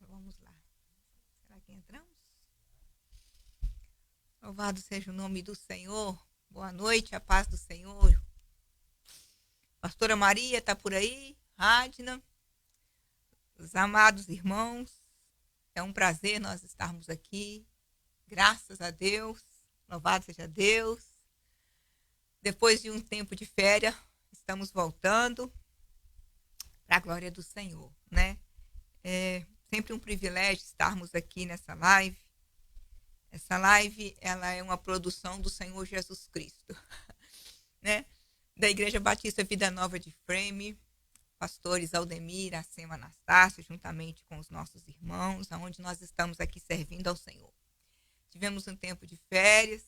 Vamos lá. Será que entramos? Louvado seja o nome do Senhor. Boa noite, a paz do Senhor. Pastora Maria está por aí, Rádina, os amados irmãos. É um prazer nós estarmos aqui. Graças a Deus. Louvado seja Deus. Depois de um tempo de férias, estamos voltando para a glória do Senhor, né? É sempre um privilégio estarmos aqui nessa live. Essa live, ela é uma produção do Senhor Jesus Cristo, né? Da Igreja Batista Vida Nova de Frame, pastores Aldemir, Acema Anastácio, juntamente com os nossos irmãos, aonde nós estamos aqui servindo ao Senhor. Tivemos um tempo de férias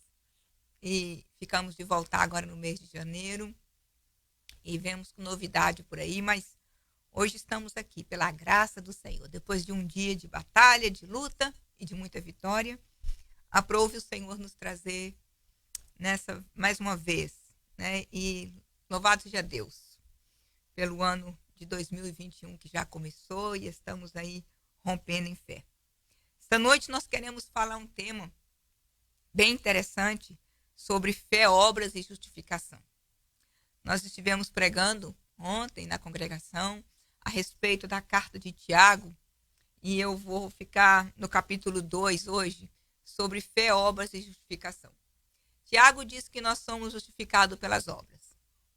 e ficamos de voltar agora no mês de janeiro e vemos com novidade por aí, mas hoje estamos aqui pela graça do Senhor, depois de um dia de batalha, de luta e de muita vitória. Aprove o Senhor nos trazer nessa mais uma vez, né? E louvado seja Deus pelo ano de 2021 que já começou e estamos aí rompendo em fé. Esta noite nós queremos falar um tema bem interessante sobre fé, obras e justificação. Nós estivemos pregando ontem na congregação a respeito da carta de Tiago e eu vou ficar no capítulo 2 hoje, sobre fé, obras e justificação. Tiago diz que nós somos justificados pelas obras.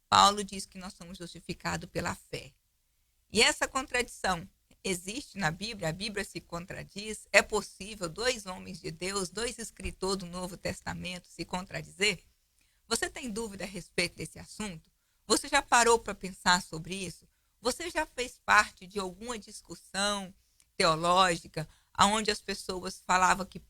Paulo diz que nós somos justificados pela fé. E essa contradição existe na Bíblia, a Bíblia se contradiz. É possível dois homens de Deus, dois escritores do Novo Testamento se contradizer? Você tem dúvida a respeito desse assunto? Você já parou para pensar sobre isso? Você já fez parte de alguma discussão teológica onde as pessoas falavam que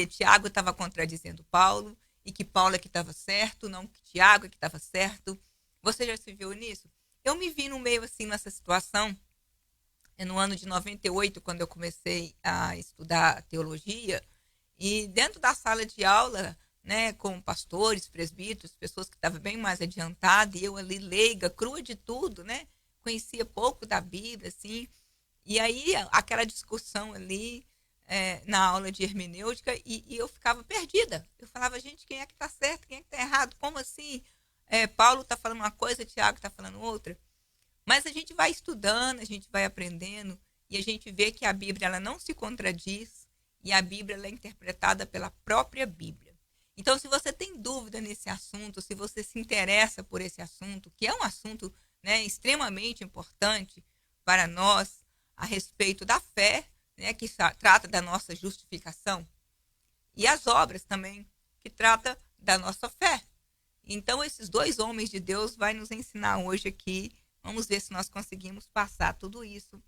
Tiago estava contradizendo Paulo e que Paulo é que estava certo, não que Tiago é que estava certo? Você já se viu nisso? Eu me vi no meio assim nessa situação no ano de 98, quando eu comecei a estudar teologia, e dentro da sala de aula, né, com pastores, presbíteros, pessoas que estavam bem mais adiantadas, e eu ali leiga, crua de tudo, né? Conhecia pouco da Bíblia, assim. E aí, aquela discussão ali na aula de hermenêutica, e eu ficava perdida. Eu falava, gente, quem é que está certo, quem é que está errado? Como assim? Paulo está falando uma coisa, Tiago está falando outra. Mas a gente vai estudando, a gente vai aprendendo, e a gente vê que a Bíblia ela não se contradiz, e a Bíblia ela é interpretada pela própria Bíblia. Então, se você tem dúvida nesse assunto, se você se interessa por esse assunto, que é um assunto, né, extremamente importante para nós, a respeito da fé, né, que trata da nossa justificação, e as obras também, que trata da nossa fé. Então, esses dois homens de Deus vão nos ensinar hoje aqui. Vamos ver se nós conseguimos passar tudo isso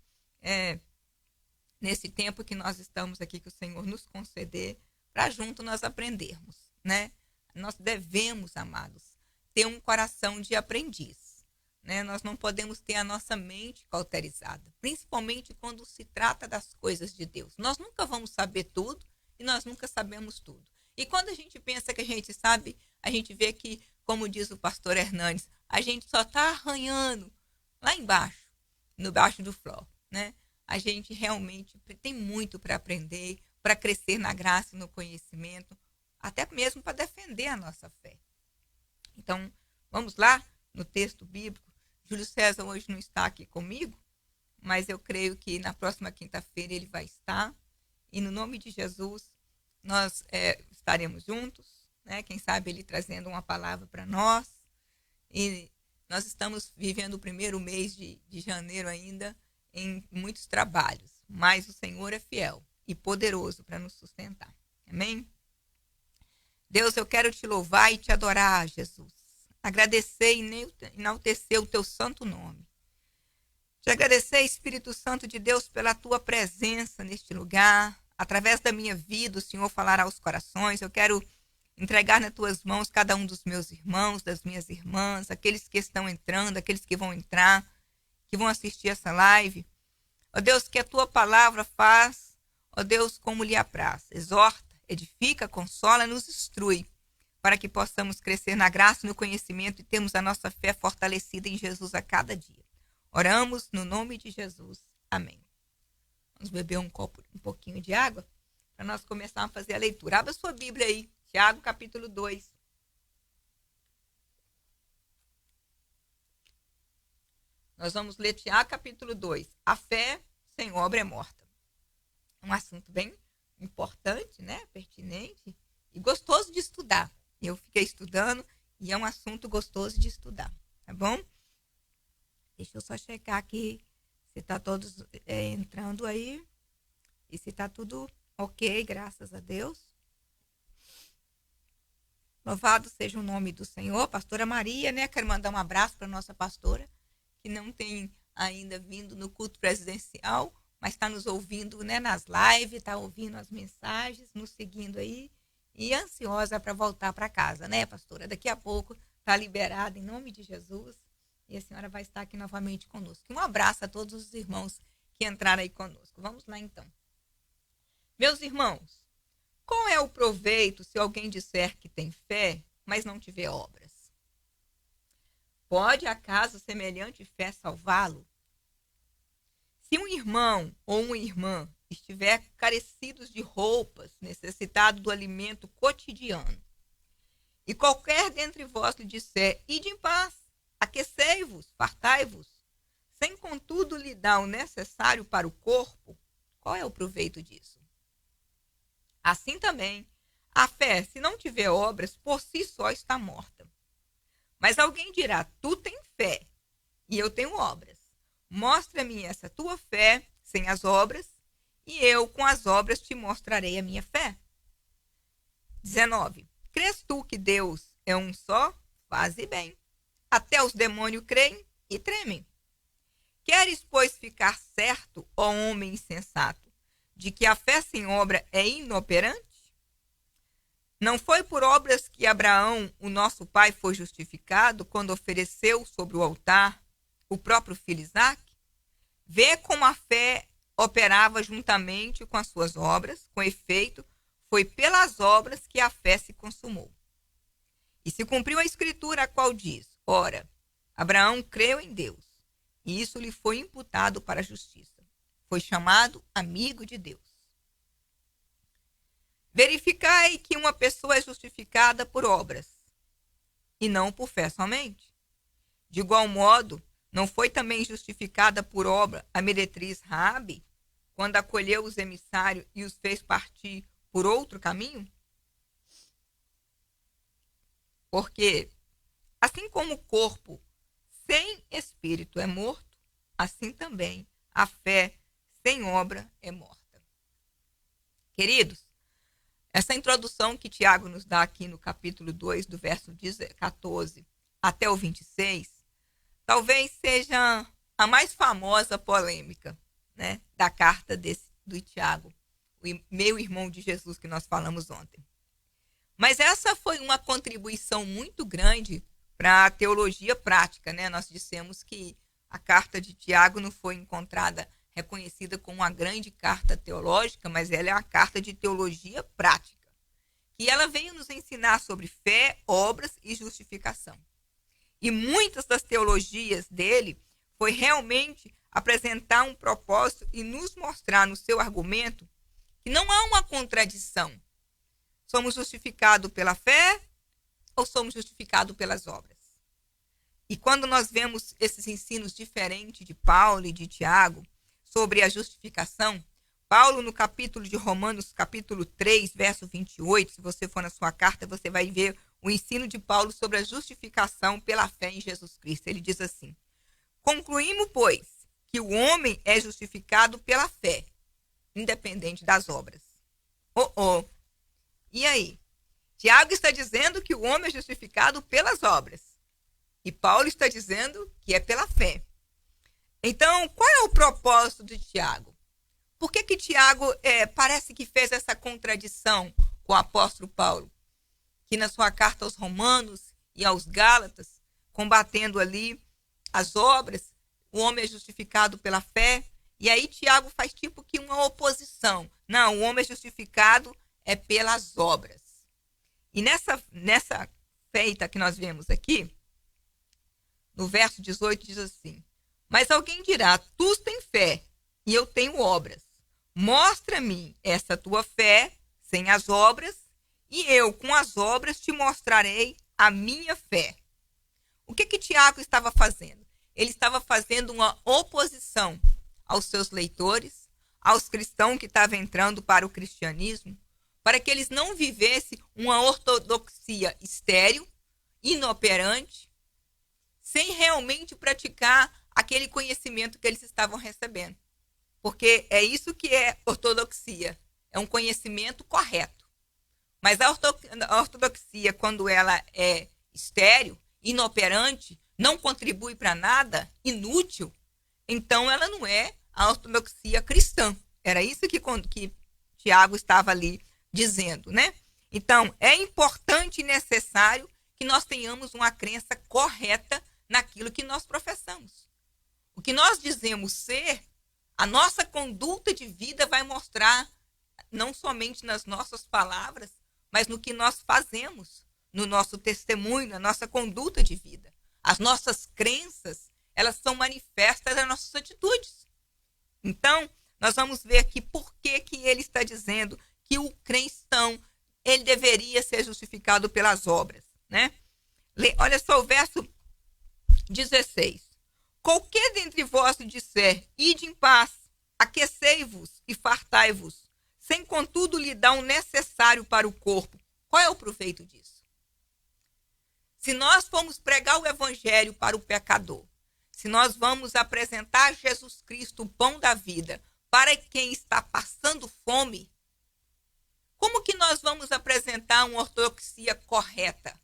nesse tempo que nós estamos aqui, que o Senhor nos conceder, para junto nós aprendermos, né? Nós devemos, amados, ter um coração de aprendiz, né? Nós não podemos ter a nossa mente cauterizada, principalmente quando se trata das coisas de Deus. Nós nunca vamos saber tudo e nós nunca sabemos tudo. E quando a gente pensa que a gente sabe, a gente vê que, como diz o pastor Hernandes, a gente só está arranhando lá embaixo, no baixo do flor, né? A gente realmente tem muito para aprender, para crescer na graça e no conhecimento, até mesmo para defender a nossa fé. Então, vamos lá no texto bíblico. Júlio César hoje não está aqui comigo, mas eu creio que na próxima quinta-feira ele vai estar. E no nome de Jesus, nós estaremos juntos, né? Quem sabe ele trazendo uma palavra para nós. E nós estamos vivendo o primeiro mês de janeiro ainda em muitos trabalhos, mas o Senhor é fiel e poderoso para nos sustentar. Amém? Deus, eu quero te louvar e te adorar, Jesus. Agradecer e enaltecer o teu santo nome. Te agradecer, Espírito Santo de Deus, pela tua presença neste lugar. Através da minha vida, o Senhor falará aos corações. Eu quero entregar nas tuas mãos cada um dos meus irmãos, das minhas irmãs, aqueles que estão entrando, aqueles que vão entrar, que vão assistir essa live. Ó Deus, que a tua palavra faz, ó Deus, como lhe apraz. Exorta, edifica, consola, nos instrui, para que possamos crescer na graça e no conhecimento e termos a nossa fé fortalecida em Jesus a cada dia. Oramos no nome de Jesus. Amém. Vamos beber um pouquinho de água para nós começarmos a fazer a leitura. Abra sua Bíblia aí, Tiago, capítulo 2. Nós vamos ler Tiago, capítulo 2. A fé sem obra é morta. Um assunto bem importante, né? Pertinente e gostoso de estudar. Eu fiquei estudando e é um assunto gostoso de estudar, tá bom? Deixa eu só checar aqui se está todos entrando aí e se está tudo ok, graças a Deus. Louvado seja o nome do Senhor. Pastora Maria, né? Quero mandar um abraço para nossa pastora, que não tem ainda vindo no culto presidencial, mas está nos ouvindo, né, nas lives, está ouvindo as mensagens, nos seguindo aí e ansiosa para voltar para casa, né, pastora? Daqui a pouco está liberada em nome de Jesus e a senhora vai estar aqui novamente conosco. Um abraço a todos os irmãos que entraram aí conosco. Vamos lá então. Meus irmãos, qual é o proveito se alguém disser que tem fé, mas não tiver obras? Pode acaso semelhante fé salvá-lo? Se um irmão ou uma irmã estiver carecidos de roupas, necessitado do alimento cotidiano, e qualquer dentre vós lhe disser, ide em paz, aquecei-vos, fartai-vos, sem contudo lhe dar o necessário para o corpo, qual é o proveito disso? Assim também, a fé, se não tiver obras, por si só está morta. Mas alguém dirá, tu tens fé, e eu tenho obras. Mostra-me essa tua fé sem as obras, e eu com as obras te mostrarei a minha fé. 19. Crês tu que Deus é um só? Faze bem. Até os demônios creem e tremem. Queres, pois, ficar certo, ó homem insensato, de que a fé sem obra é inoperante? Não foi por obras que Abraão, o nosso pai, foi justificado quando ofereceu sobre o altar o próprio filho Isaque? Vê como a fé operava juntamente com as suas obras, com efeito, foi pelas obras que a fé se consumou. E se cumpriu a escritura, a qual diz, ora, Abraão creu em Deus, e isso lhe foi imputado para a justiça. Foi chamado amigo de Deus. Verificai que uma pessoa é justificada por obras, e não por fé somente. De igual modo, não foi também justificada por obra a meretriz Raabe, quando acolheu os emissários e os fez partir por outro caminho? Porque, assim como o corpo sem espírito é morto, assim também a fé sem obra é morta. Queridos, essa introdução que Tiago nos dá aqui no capítulo 2, do verso 14 até o 26, talvez seja a mais famosa polêmica, né, da carta do Tiago, o meu irmão de Jesus que nós falamos ontem. Mas essa foi uma contribuição muito grande para a teologia prática, né? Nós dissemos que a carta de Tiago não foi encontrada, reconhecida como uma grande carta teológica, mas ela é uma carta de teologia prática. E ela veio nos ensinar sobre fé, obras e justificação. E muitas das teologias dele foi realmente apresentar um propósito e nos mostrar no seu argumento que não há uma contradição. Somos justificados pela fé ou somos justificados pelas obras? E quando nós vemos esses ensinos diferentes de Paulo e de Tiago sobre a justificação, Paulo, no capítulo de Romanos, capítulo 3, verso 28, se você for na sua carta, você vai ver o ensino de Paulo sobre a justificação pela fé em Jesus Cristo. Ele diz assim, concluímos, pois, que o homem é justificado pela fé, independente das obras. E aí? Tiago está dizendo que o homem é justificado pelas obras. E Paulo está dizendo que é pela fé. Então, qual é o propósito de Tiago? Por que Tiago parece que fez essa contradição com o apóstolo Paulo? Que na sua carta aos Romanos e aos Gálatas, combatendo ali as obras, o homem é justificado pela fé. E aí Tiago faz tipo que uma oposição. Não, o homem é justificado pelas obras. E nessa feita que nós vemos aqui, no verso 18 diz assim, mas alguém dirá, tu tens fé e eu tenho obras. Mostra-me essa tua fé sem as obras, e eu com as obras te mostrarei a minha fé. O que Tiago estava fazendo? Ele estava fazendo uma oposição aos seus leitores, aos cristãos que estavam entrando para o cristianismo, para que eles não vivessem uma ortodoxia estéril, inoperante, sem realmente praticar aquele conhecimento que eles estavam recebendo. Porque é isso que é ortodoxia, é um conhecimento correto. Mas a ortodoxia, quando ela é estéril, inoperante, não contribui para nada, inútil, então ela não é a ortodoxia cristã. Era isso que Tiago estava ali dizendo, né? Então, é importante e necessário que nós tenhamos uma crença correta naquilo que nós professamos. O que nós dizemos ser, a nossa conduta de vida vai mostrar, não somente nas nossas palavras, mas no que nós fazemos, no nosso testemunho, na nossa conduta de vida. As nossas crenças, elas são manifestas das nossas atitudes. Então, nós vamos ver aqui por que ele está dizendo que o cristão, ele deveria ser justificado pelas obras, né? Olha só o verso 16. Qualquer dentre vós disser, ide em paz, aquecei-vos e fartai-vos, sem contudo lhe dar o necessário para o corpo. Qual é o proveito disso? Se nós formos pregar o evangelho para o pecador, se nós vamos apresentar Jesus Cristo, o pão da vida, para quem está passando fome, como que nós vamos apresentar uma ortodoxia correta?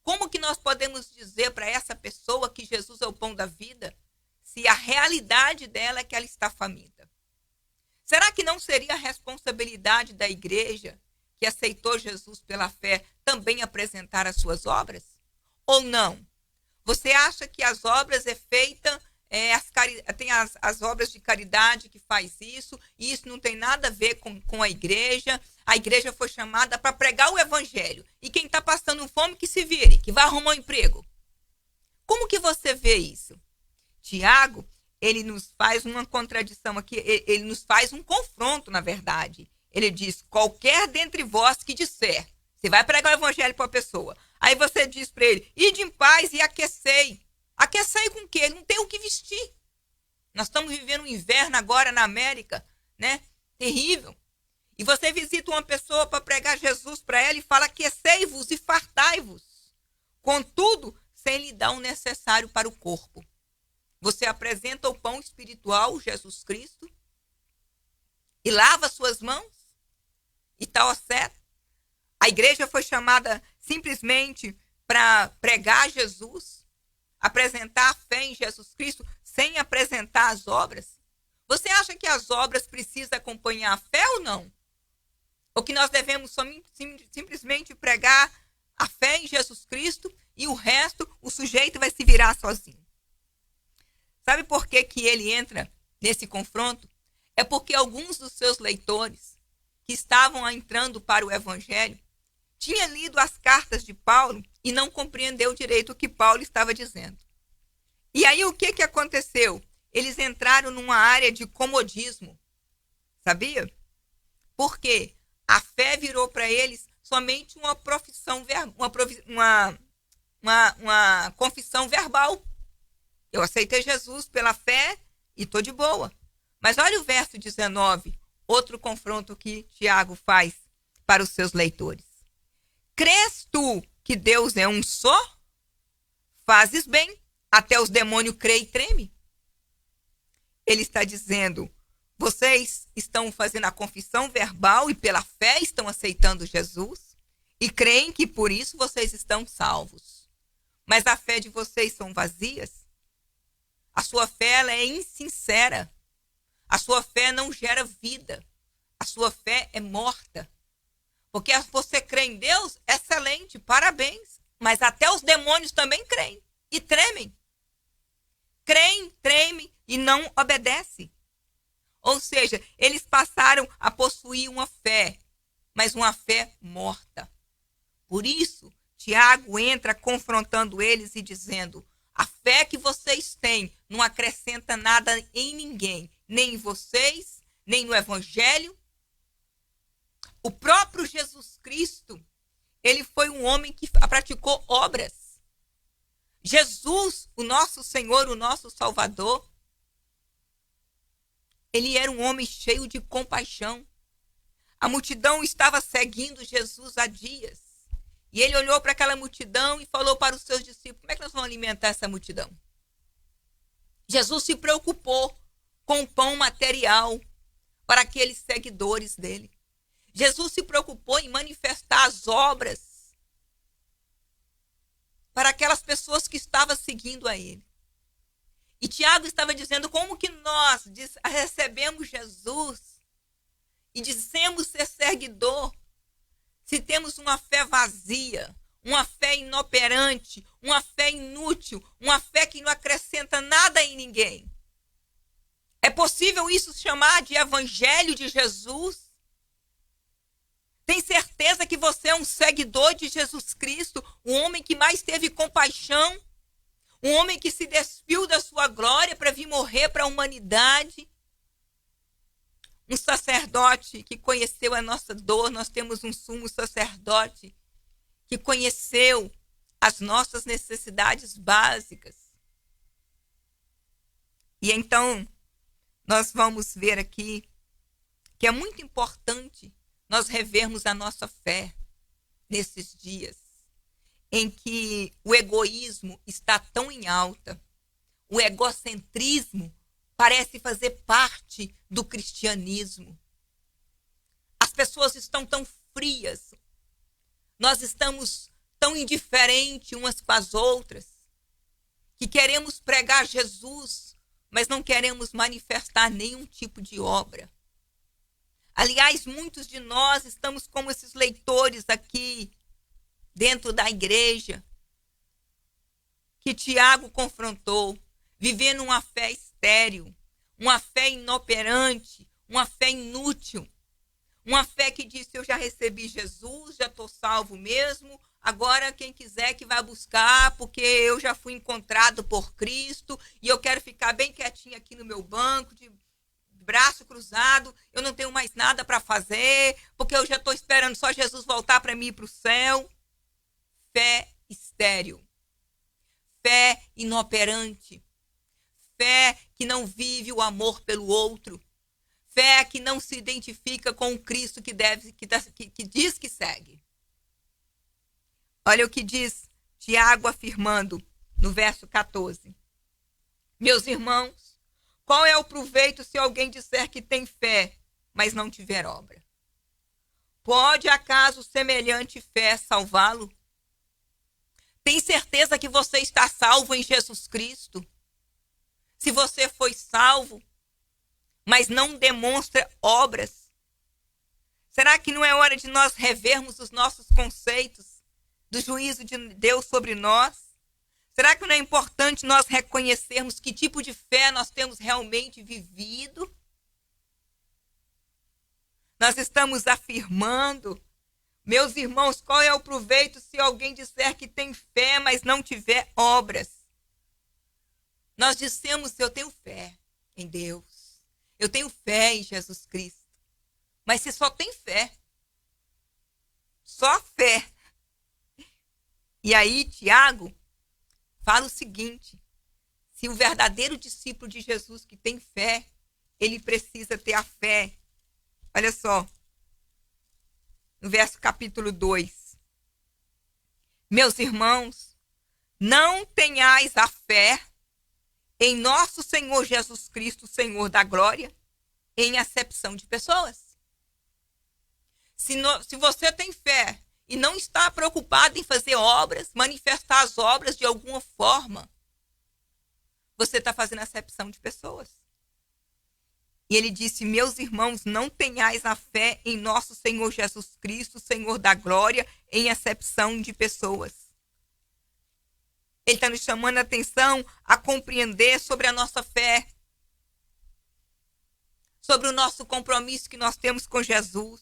Como que nós podemos dizer para essa pessoa que Jesus é o pão da vida, se a realidade dela é que ela está faminta? Será que não seria a responsabilidade da igreja, que aceitou Jesus pela fé, também apresentar as suas obras? Ou não? Você acha que as obras é feita, tem as obras de caridade que faz isso, e isso não tem nada a ver com a igreja foi chamada para pregar o evangelho, e quem está passando fome que se vire, que vai arrumar um emprego. Como que você vê isso? Tiago, ele nos faz uma contradição aqui, ele nos faz um confronto, na verdade. Ele diz, qualquer dentre vós que disser, você vai pregar o evangelho para a pessoa, aí você diz para ele, ide em paz e aquecei. Aquecei com o quê? Não tem o que vestir. Nós estamos vivendo um inverno agora na América, né? Terrível. E você visita uma pessoa para pregar Jesus para ela e fala, aquecei-vos e fartai-vos. Contudo, sem lhe dar o necessário para o corpo. Você apresenta o pão espiritual, Jesus Cristo, e lava suas mãos, e está certo. A igreja foi chamada simplesmente para pregar Jesus, apresentar a fé em Jesus Cristo, sem apresentar as obras. Você acha que as obras precisam acompanhar a fé ou não? Ou que nós devemos simplesmente pregar a fé em Jesus Cristo e o resto, o sujeito vai se virar sozinho? Sabe por que ele entra nesse confronto? É porque alguns dos seus leitores que estavam entrando para o evangelho tinham lido as cartas de Paulo e não compreendeu direito o que Paulo estava dizendo. E aí o que aconteceu? Eles entraram numa área de comodismo, sabia? Por quê? A fé virou para eles somente uma confissão verbal. Eu aceitei Jesus pela fé e estou de boa. Mas olha o verso 19, outro confronto que Tiago faz para os seus leitores. Crês tu que Deus é um só? Fazes bem, até os demônios creem e tremem. Ele está dizendo, vocês estão fazendo a confissão verbal e pela fé estão aceitando Jesus e creem que por isso vocês estão salvos. Mas a fé de vocês são vazias. A sua fé ela é insincera. A sua fé não gera vida. A sua fé é morta. Porque você crê em Deus, excelente, parabéns. Mas até os demônios também creem e tremem. Creem, tremem e não obedecem. Ou seja, eles passaram a possuir uma fé, mas uma fé morta. Por isso, Tiago entra confrontando eles e dizendo, a fé que vocês têm não acrescenta nada em ninguém, nem em vocês, nem no Evangelho. O próprio Jesus Cristo, ele foi um homem que praticou obras. Jesus, o nosso Senhor, o nosso Salvador, ele era um homem cheio de compaixão. A multidão estava seguindo Jesus há dias. E ele olhou para aquela multidão e falou para os seus discípulos: como é que nós vamos alimentar essa multidão? Jesus se preocupou com o pão material para aqueles seguidores dele. Jesus se preocupou em manifestar as obras para aquelas pessoas que estavam seguindo a ele. E Tiago estava dizendo como que nós recebemos Jesus e dizemos ser seguidor se temos uma fé vazia, uma fé inoperante, uma fé inútil, uma fé que não acrescenta nada em ninguém. É possível isso chamar de evangelho de Jesus? Tem certeza que você é um seguidor de Jesus Cristo, o homem que mais teve compaixão, um homem que se despiu da sua glória para vir morrer para a humanidade? Um sacerdote que conheceu a nossa dor. Nós temos um sumo sacerdote que conheceu as nossas necessidades básicas. E então, nós vamos ver aqui que é muito importante nós revermos a nossa fé nesses dias em que o egoísmo está tão em alta, o egocentrismo parece fazer parte do cristianismo. As pessoas estão tão frias, nós estamos tão indiferentes umas com as outras, que queremos pregar Jesus, mas não queremos manifestar nenhum tipo de obra. Aliás, muitos de nós estamos como esses leitores aqui dentro da igreja que Tiago confrontou, vivendo uma fé estéril, uma fé inoperante, uma fé inútil, uma fé que diz: eu já recebi Jesus, já estou salvo mesmo, agora quem quiser que vai buscar, porque eu já fui encontrado por Cristo e eu quero ficar bem quietinho aqui no meu banco, de braço cruzado, eu não tenho mais nada para fazer, porque eu já estou esperando só Jesus voltar para mim ir para o céu. Fé estéril, fé inoperante, fé que não vive o amor pelo outro, fé que não se identifica com o Cristo que diz que segue. Olha o que diz Tiago afirmando no verso 14. Meus irmãos, qual é o proveito se alguém disser que tem fé, mas não tiver obra? Pode acaso semelhante fé salvá-lo? Tem certeza que você está salvo em Jesus Cristo? Se você foi salvo, mas não demonstra obras, será que não é hora de nós revermos os nossos conceitos do juízo de Deus sobre nós? Será que não é importante nós reconhecermos que tipo de fé nós temos realmente vivido? Nós estamos afirmando: meus irmãos, qual é o proveito se alguém disser que tem fé, mas não tiver obras? Nós dissemos: eu tenho fé em Deus, eu tenho fé em Jesus Cristo. Mas se só tem fé, só fé. E aí, Tiago fala o seguinte: se o verdadeiro discípulo de Jesus que tem fé, ele precisa ter a fé. Olha só, no verso capítulo 2. Meus irmãos, não tenhais a fé em nosso Senhor Jesus Cristo, Senhor da glória, em acepção de pessoas. Se você tem fé e não está preocupado em fazer obras, manifestar as obras de alguma forma, você está fazendo acepção de pessoas. E ele disse: meus irmãos, não tenhais a fé em nosso Senhor Jesus Cristo, Senhor da glória, em acepção de pessoas. Ele está nos chamando a atenção a compreender sobre a nossa fé, sobre o nosso compromisso que nós temos com Jesus.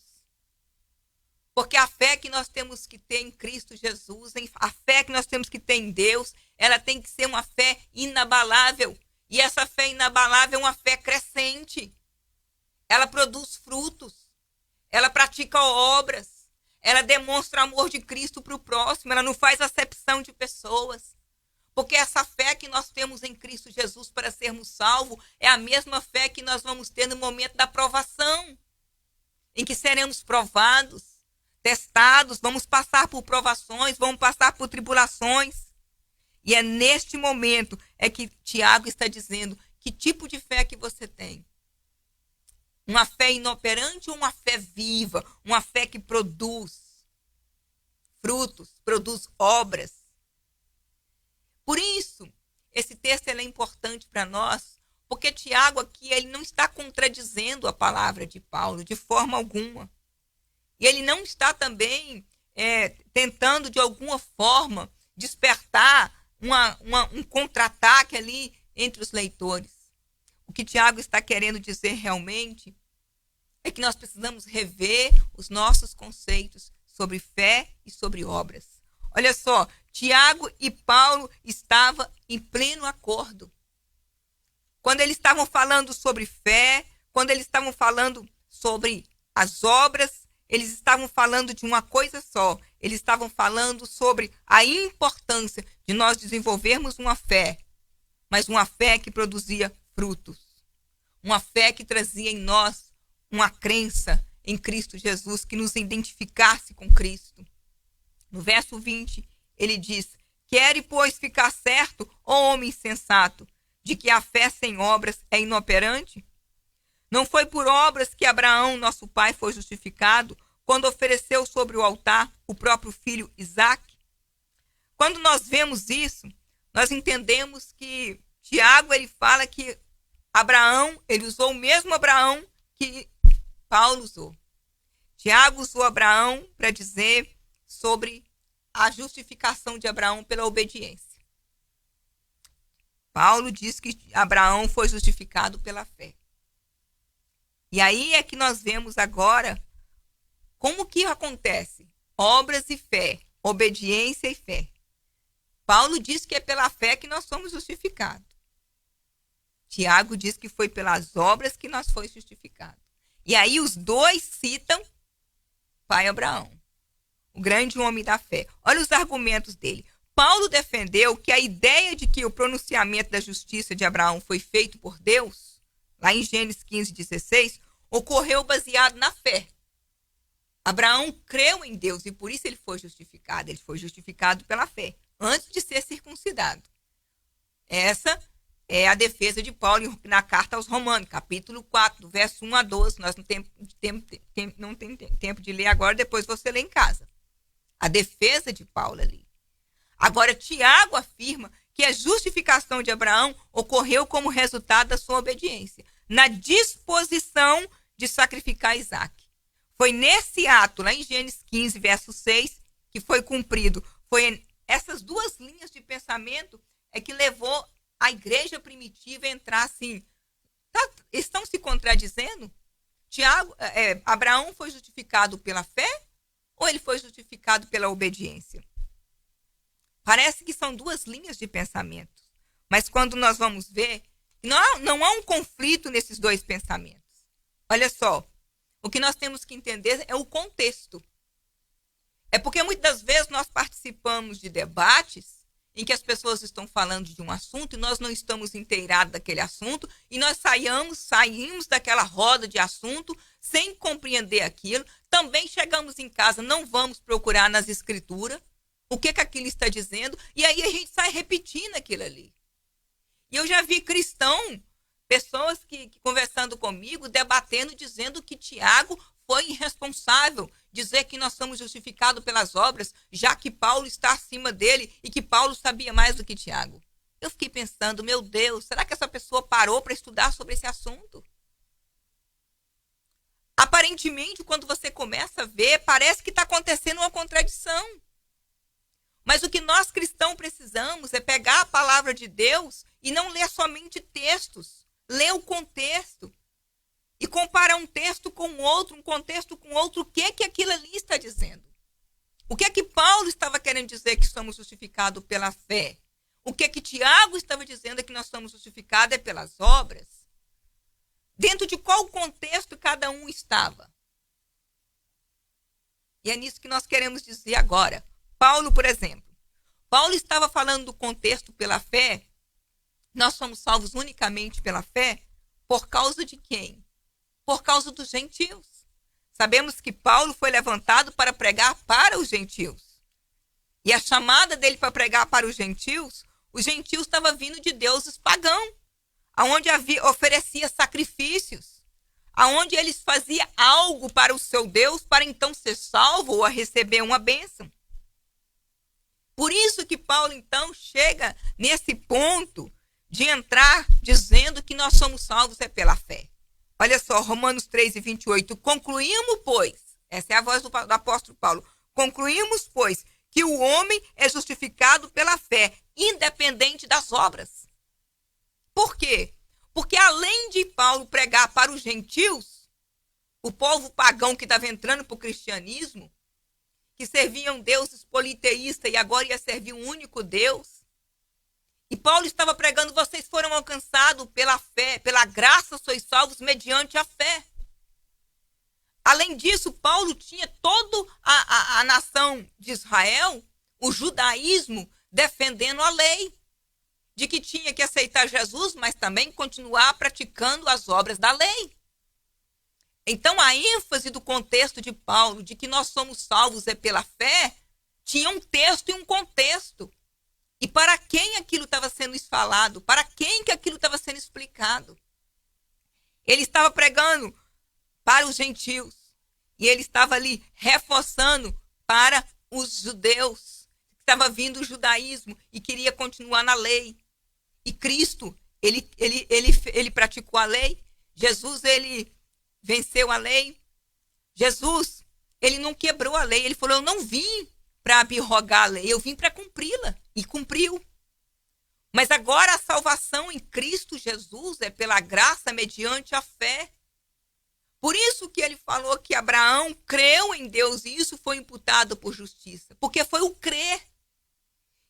Porque a fé que nós temos que ter em Cristo Jesus, a fé que nós temos que ter em Deus, ela tem que ser uma fé inabalável. E essa fé inabalável é uma fé crescente. ela produz frutos, ela pratica obras, ela demonstra amor de Cristo para o próximo, ela não faz acepção de pessoas. Porque essa fé que nós temos em Cristo Jesus para sermos salvos é a mesma fé que nós vamos ter no momento da provação, em que seremos provados, testados, vamos passar por provações, vamos passar por tribulações. E é neste momento é que Tiago está dizendo que tipo de fé que você tem. Uma fé inoperante ou uma fé viva? Uma fé que produz frutos, produz obras. Por isso, esse texto é importante para nós, porque Tiago aqui ele não está contradizendo a palavra de Paulo de forma alguma. E ele não está também tentando, de alguma forma, despertar um contra-ataque ali entre os leitores. O que Tiago está querendo dizer realmente é que nós precisamos rever os nossos conceitos sobre fé e sobre obras. Olha só, Tiago e Paulo estavam em pleno acordo. Quando eles estavam falando sobre fé, quando eles estavam falando sobre as obras, eles estavam falando de uma coisa só. Eles estavam falando sobre a importância de nós desenvolvermos uma fé, mas uma fé que produzia frutos. Uma fé que trazia em nós uma crença em Cristo Jesus, que nos identificasse com Cristo. No verso 20, ele diz: quere, pois, ficar certo, ó homem sensato, de que a fé sem obras é inoperante? Não foi por obras que Abraão, nosso pai, foi justificado, quando ofereceu sobre o altar o próprio filho Isaque? Quando nós vemos isso, nós entendemos que Tiago ele fala que Abraão, ele usou o mesmo Abraão que Paulo usou. Tiago usou Abraão para dizer sobre a justificação de Abraão pela obediência. Paulo diz que Abraão foi justificado pela fé. E aí é que nós vemos agora como que acontece? Obras e fé, obediência e fé. Paulo diz que é pela fé que nós somos justificados. Tiago diz que foi pelas obras que nós fomos justificados. E aí os dois citam pai Abraão, o grande homem da fé. Olha os argumentos dele. Paulo defendeu que a ideia de que o pronunciamento da justiça de Abraão foi feito por Deus, lá em Gênesis 15:16, ocorreu baseado na fé. Abraão creu em Deus e por isso ele foi justificado. Ele foi justificado pela fé, antes de ser circuncidado. Essa é a defesa de Paulo na carta aos Romanos, capítulo 4, do verso 1 a 12. Nós não temos tempo de ler agora, depois você lê em casa. A defesa de Paulo ali. Agora, Tiago afirma que a justificação de Abraão ocorreu como resultado da sua obediência, na disposição de sacrificar Isaque. Foi nesse ato, lá em Gênesis 15, verso 6, que foi cumprido. Foi essas duas linhas de pensamento é que levou a igreja primitiva a entrar assim. Estão se contradizendo? Abraão foi justificado pela fé ou ele foi justificado pela obediência? Parece que são duas linhas de pensamento. Mas quando nós vamos ver, não há um conflito nesses dois pensamentos. Olha só, o que nós temos que entender é o contexto. É porque muitas vezes nós participamos de debates em que as pessoas estão falando de um assunto e nós não estamos inteirados daquele assunto e nós saímos daquela roda de assunto sem compreender aquilo. Também chegamos em casa, não vamos procurar nas escrituras o que aquilo está dizendo e aí a gente sai repetindo aquilo ali. E eu já vi pessoas que conversando comigo, debatendo, dizendo que Tiago foi irresponsável, dizer que nós somos justificados pelas obras, já que Paulo está acima dele e que Paulo sabia mais do que Tiago. Eu fiquei pensando, meu Deus, será que essa pessoa parou para estudar sobre esse assunto? Aparentemente, quando você começa a ver, parece que está acontecendo uma contradição. Mas o que nós cristãos precisamos é pegar a palavra de Deus e não ler somente textos. Ler o contexto. E comparar um texto com outro, um contexto com outro, o que é que aquilo ali está dizendo? O que é que Paulo estava querendo dizer que somos justificados pela fé? O que é que Tiago estava dizendo que nós somos justificados é pelas obras? Dentro de qual contexto cada um estava? E é nisso que nós queremos dizer agora. Paulo, por exemplo. Paulo estava falando do contexto pela fé. Nós somos salvos unicamente pela fé. Por causa de quem? Por causa dos gentios. Sabemos que Paulo foi levantado para pregar para os gentios. E a chamada dele para pregar para os gentios estava vindo de deuses pagãos, aonde oferecia sacrifícios, aonde eles faziam algo para o seu Deus para então ser salvo ou a receber uma bênção. Por isso que Paulo então chega nesse ponto de entrar dizendo que nós somos salvos pela fé. Olha só, Romanos 3:28. Concluímos, pois, essa é a voz do apóstolo Paulo, concluímos, pois, que o homem é justificado pela fé, independente das obras. Por quê? Porque além de Paulo pregar para os gentios, o povo pagão que estava entrando para o cristianismo, que serviam deuses politeístas e agora ia servir um único Deus, e Paulo estava pregando, vocês foram alcançados pela fé, pela graça sois salvos mediante a fé. Além disso, Paulo tinha toda a nação de Israel, o judaísmo, defendendo a lei, de que tinha que aceitar Jesus, mas também continuar praticando as obras da lei. Então, a ênfase do contexto de Paulo, de que nós somos salvos pela fé, tinha um texto e um contexto. E para quem aquilo estava sendo falado? Para quem que aquilo estava sendo explicado? Ele estava pregando para os gentios. E ele estava ali reforçando para os judeus. Estava vindo o judaísmo e queria continuar na lei. E Cristo, ele praticou a lei. Jesus, ele venceu a lei. Jesus, ele não quebrou a lei. Ele falou, eu não vim para abrogar a lei, eu vim para cumpri-la. E cumpriu. Mas agora a salvação em Cristo Jesus é pela graça mediante a fé. Por isso que ele falou que Abraão creu em Deus e isso foi imputado por justiça. Porque foi o crer.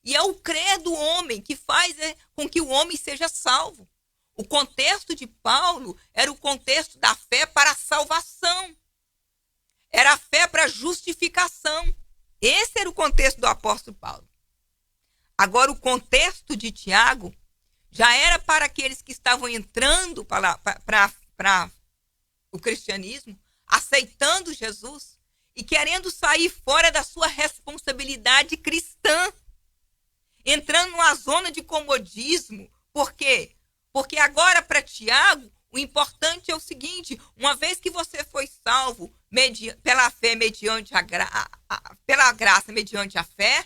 E é o crer do homem que faz com que o homem seja salvo. O contexto de Paulo era o contexto da fé para a salvação. Era a fé para a justificação. Esse era o contexto do apóstolo Paulo. Agora, o contexto de Tiago já era para aqueles que estavam entrando para o cristianismo, aceitando Jesus e querendo sair fora da sua responsabilidade cristã, entrando numa zona de comodismo. Por quê? Porque agora, para Tiago, o importante é o seguinte, uma vez que você foi salvo pela fé mediante pela graça mediante a fé,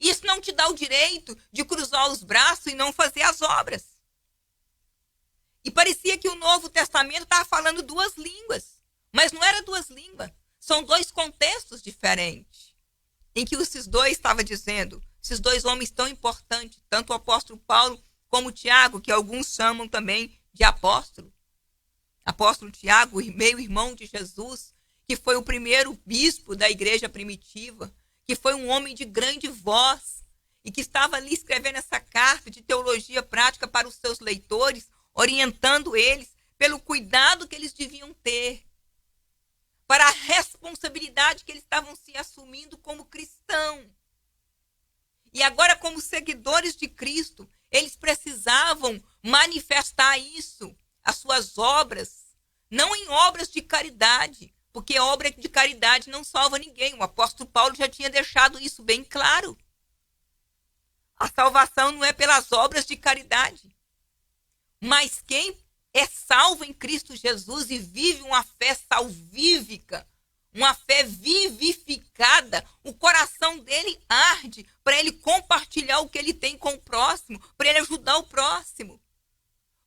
isso não te dá o direito de cruzar os braços e não fazer as obras. E parecia que o Novo Testamento estava falando duas línguas. Mas não era duas línguas. São dois contextos diferentes. Em que esses dois estavam dizendo, esses dois homens tão importantes, tanto o apóstolo Paulo como Tiago, que alguns chamam também de apóstolo. Apóstolo Tiago, meio-irmão de Jesus, que foi o primeiro bispo da igreja primitiva, que foi um homem de grande voz e que estava ali escrevendo essa carta de teologia prática para os seus leitores, orientando eles pelo cuidado que eles deviam ter, para a responsabilidade que eles estavam se assumindo como cristãos. E agora, como seguidores de Cristo, eles precisavam manifestar isso, as suas obras, não em obras de caridade, porque obra de caridade não salva ninguém. O apóstolo Paulo já tinha deixado isso bem claro. A salvação não é pelas obras de caridade. Mas quem é salvo em Cristo Jesus e vive uma fé salvífica, uma fé vivificada, o coração dele arde para ele compartilhar o que ele tem com o próximo, para ele ajudar o próximo.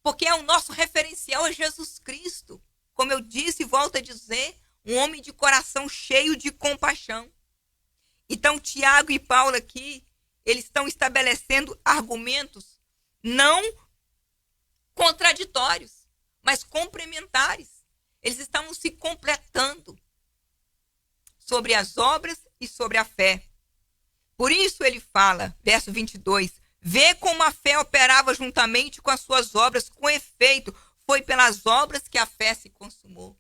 Porque o nosso referencial é Jesus Cristo. Como eu disse e volto a dizer, um homem de coração cheio de compaixão. Então, Tiago e Paulo aqui, eles estão estabelecendo argumentos não contraditórios, mas complementares. Eles estavam se completando sobre as obras e sobre a fé. Por isso ele fala, verso 22, vê como a fé operava juntamente com as suas obras, com efeito, foi pelas obras que a fé se consumou.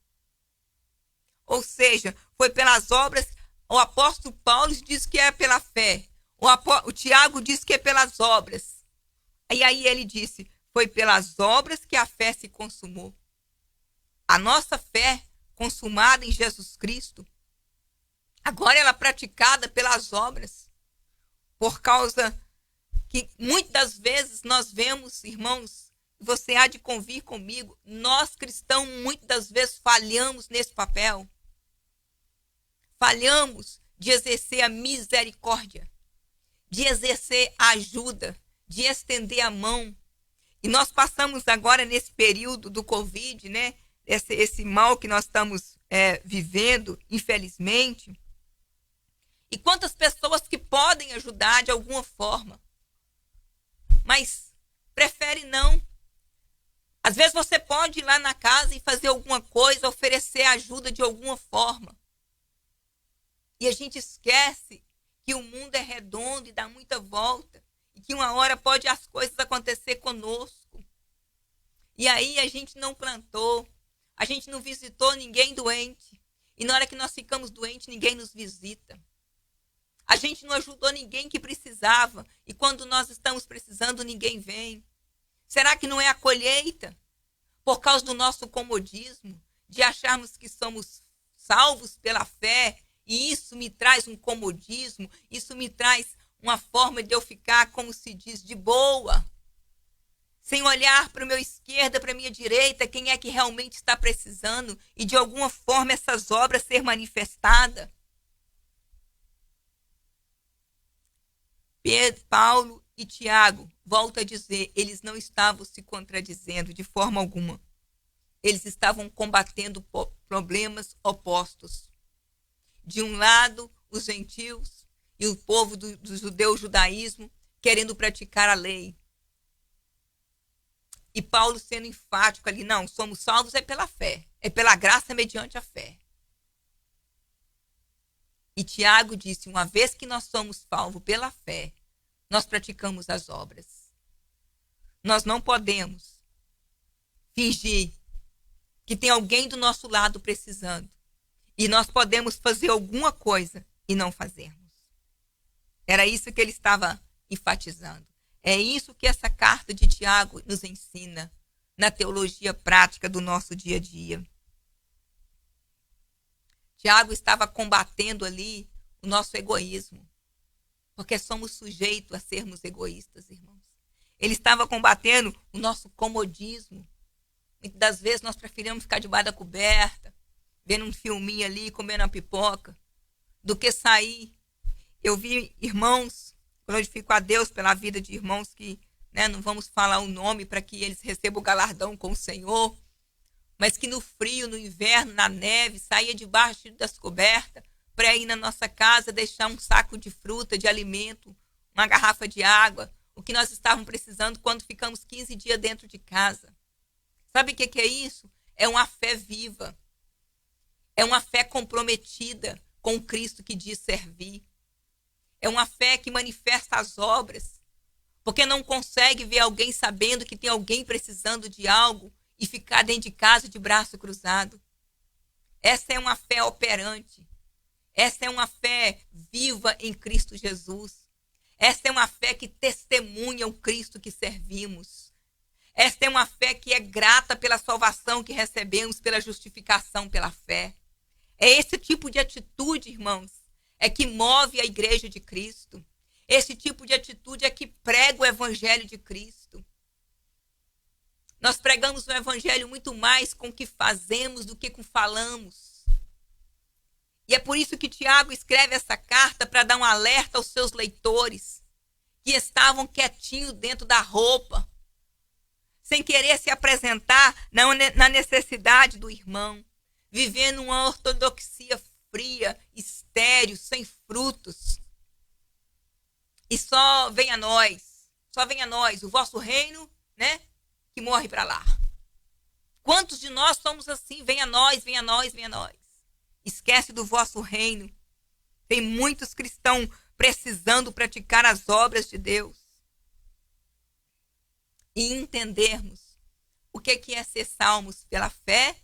Ou seja, foi pelas obras. O apóstolo Paulo diz que é pela fé. O Tiago diz que é pelas obras. E aí ele disse, foi pelas obras que a fé se consumou. A nossa fé consumada em Jesus Cristo, agora ela é praticada pelas obras. Por causa que muitas vezes nós vemos, irmãos, você há de convir comigo, nós cristãos muitas vezes falhamos nesse papel. Falhamos de exercer a misericórdia, de exercer a ajuda, de estender a mão. E nós passamos agora nesse período do Covid, né? Esse mal que nós estamos vivendo, infelizmente. E quantas pessoas que podem ajudar de alguma forma, mas prefere não. Às vezes você pode ir lá na casa e fazer alguma coisa, oferecer ajuda de alguma forma. E a gente esquece que o mundo é redondo e dá muita volta. E que uma hora pode as coisas acontecer conosco. E aí a gente não plantou. A gente não visitou ninguém doente. E na hora que nós ficamos doentes, ninguém nos visita. A gente não ajudou ninguém que precisava. E quando nós estamos precisando, ninguém vem. Será que não é a colheita? Por causa do nosso comodismo, de acharmos que somos salvos pela fé. E isso me traz um comodismo, isso me traz uma forma de eu ficar, como se diz, de boa. Sem olhar para a minha esquerda, para a minha direita, quem é que realmente está precisando. E de alguma forma essas obras ser manifestadas. Pedro, Paulo e Tiago, volto a dizer, eles não estavam se contradizendo de forma alguma. Eles estavam combatendo problemas opostos. De um lado, os gentios e o povo do judeu, o judaísmo, querendo praticar a lei. E Paulo sendo enfático ali, não, somos salvos é pela fé, é pela graça mediante a fé. E Tiago disse, uma vez que nós somos salvos pela fé, nós praticamos as obras. Nós não podemos fingir que tem alguém do nosso lado precisando. E nós podemos fazer alguma coisa e não fazermos. Era isso que ele estava enfatizando. É isso que essa carta de Tiago nos ensina na teologia prática do nosso dia a dia. Tiago estava combatendo ali o nosso egoísmo, porque somos sujeitos a sermos egoístas, irmãos. Ele estava combatendo o nosso comodismo. Muitas das vezes nós preferimos ficar debaixo da coberta, vendo um filminho ali, comendo uma pipoca, do que sair. Eu vi irmãos, glorifico a Deus pela vida de irmãos que, né, não vamos falar o nome para que eles recebam o galardão com o Senhor, mas que no frio, no inverno, na neve, saía debaixo das cobertas para ir na nossa casa deixar um saco de fruta, de alimento, uma garrafa de água, o que nós estávamos precisando quando ficamos 15 dias dentro de casa. Sabe o que é isso? É uma fé viva. É uma fé comprometida com o Cristo que diz servir. É uma fé que manifesta as obras. Porque não consegue ver alguém sabendo que tem alguém precisando de algo e ficar dentro de casa de braço cruzado. Essa é uma fé operante. Essa é uma fé viva em Cristo Jesus. Essa é uma fé que testemunha o Cristo que servimos. Esta é uma fé que é grata pela salvação que recebemos, pela justificação pela fé. É esse tipo de atitude, irmãos, é que move a igreja de Cristo. Esse tipo de atitude é que prega o evangelho de Cristo. Nós pregamos o evangelho muito mais com o que fazemos do que com falamos. E é por isso que Tiago escreve essa carta para dar um alerta aos seus leitores que estavam quietinhos dentro da roupa, sem querer se apresentar na necessidade do irmão, vivendo uma ortodoxia fria, estéril, sem frutos. E só venha a nós, o vosso reino, né, que morre para lá. Quantos de nós somos assim? Venha a nós, venha a nós, venha a nós. Esquece do vosso reino. Tem muitos cristãos precisando praticar as obras de Deus. E entendermos O que é ser salvos? Pela fé.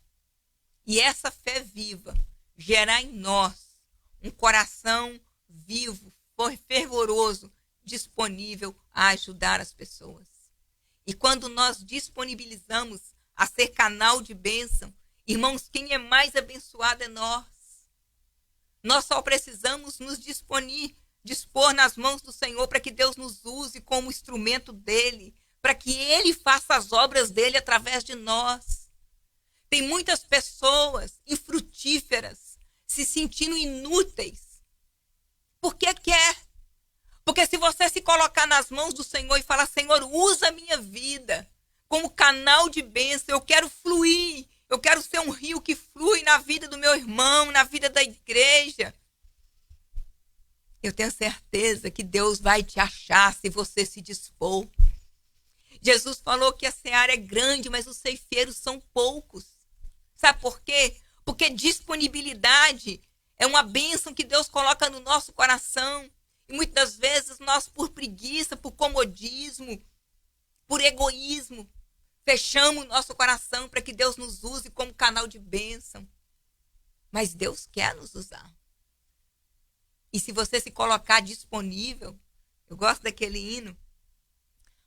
E essa fé viva gerar em nós um coração vivo, fervoroso, disponível a ajudar as pessoas. E quando nós disponibilizamos a ser canal de bênção, irmãos, quem é mais abençoado é nós. Nós só precisamos nos dispor nas mãos do Senhor para que Deus nos use como instrumento dele, para que ele faça as obras dele através de nós. Tem muitas pessoas infrutíferas se sentindo inúteis. Por que quer? Porque se você se colocar nas mãos do Senhor e falar, Senhor, usa a minha vida como canal de bênção, eu quero fluir, eu quero ser um rio que flui na vida do meu irmão, na vida da igreja. Eu tenho certeza que Deus vai te achar se você se dispor. Jesus falou que a seara é grande, mas os ceifeiros são poucos. Sabe por quê? Porque disponibilidade é uma bênção que Deus coloca no nosso coração. E muitas vezes nós, por preguiça, por comodismo, por egoísmo, fechamos o nosso coração para que Deus nos use como canal de bênção. Mas Deus quer nos usar. E se você se colocar disponível, eu gosto daquele hino.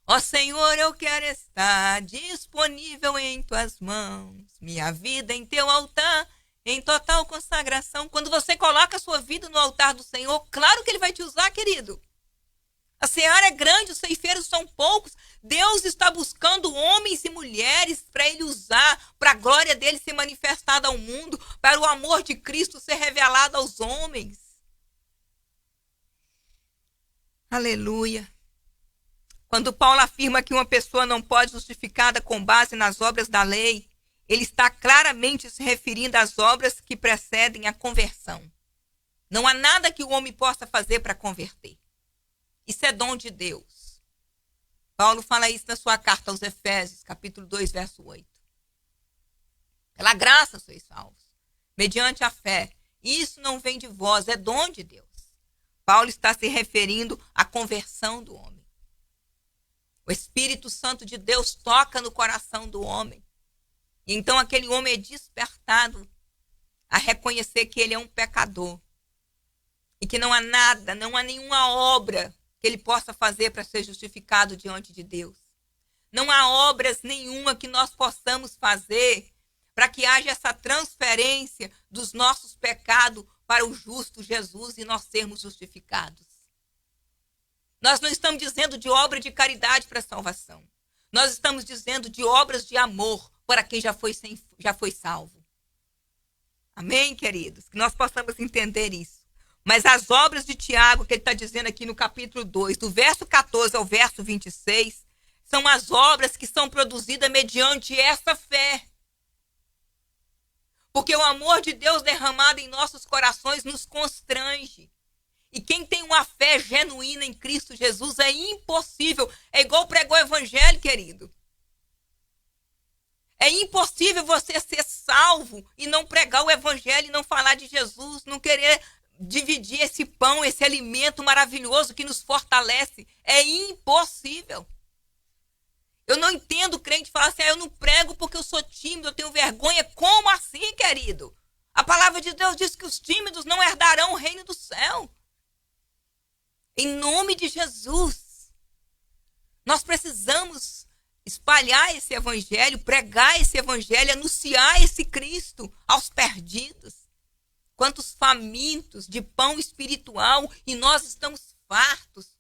Ó Senhor, eu quero estar disponível em tuas mãos, minha vida em teu altar, em total consagração. Quando você coloca a sua vida no altar do Senhor, claro que ele vai te usar, querido. A seara é grande, os ceifeiros são poucos. Deus está buscando homens e mulheres para ele usar, para a glória dele ser manifestada ao mundo, para o amor de Cristo ser revelado aos homens. Aleluia. Quando Paulo afirma que uma pessoa não pode ser justificada com base nas obras da lei, ele está claramente se referindo às obras que precedem a conversão. Não há nada que o homem possa fazer para converter. Isso é dom de Deus. Paulo fala isso na sua carta aos Efésios, capítulo 2, verso 8. Pela graça sois salvos, mediante a fé. Isso não vem de vós, é dom de Deus. Paulo está se referindo à conversão do homem. O Espírito Santo de Deus toca no coração do homem. E então aquele homem é despertado a reconhecer que ele é um pecador. E que não há nada, não há nenhuma obra que ele possa fazer para ser justificado diante de Deus. Não há obras nenhuma que nós possamos fazer para que haja essa transferência dos nossos pecados para o justo Jesus e nós sermos justificados. Nós não estamos dizendo de obra de caridade para a salvação. Nós estamos dizendo de obras de amor para quem já foi salvo. Amém, queridos? Que nós possamos entender isso. Mas as obras de Tiago, que ele está dizendo aqui no capítulo 2, do verso 14 ao verso 26, são as obras que são produzidas mediante essa fé. Porque o amor de Deus derramado em nossos corações nos constrange. E quem tem uma fé genuína em Cristo Jesus é impossível. É igual pregar o evangelho, querido. É impossível você ser salvo e não pregar o evangelho e não falar de Jesus, não querer dividir esse pão, esse alimento maravilhoso que nos fortalece. É impossível. Eu não entendo o crente falar assim, eu não prego porque eu sou tímido, eu tenho vergonha. Como assim, querido? A palavra de Deus diz que os tímidos não herdarão o reino do céu. Em nome de Jesus, nós precisamos espalhar esse evangelho, pregar esse evangelho, anunciar esse Cristo aos perdidos. Quantos famintos de pão espiritual e nós estamos fartos.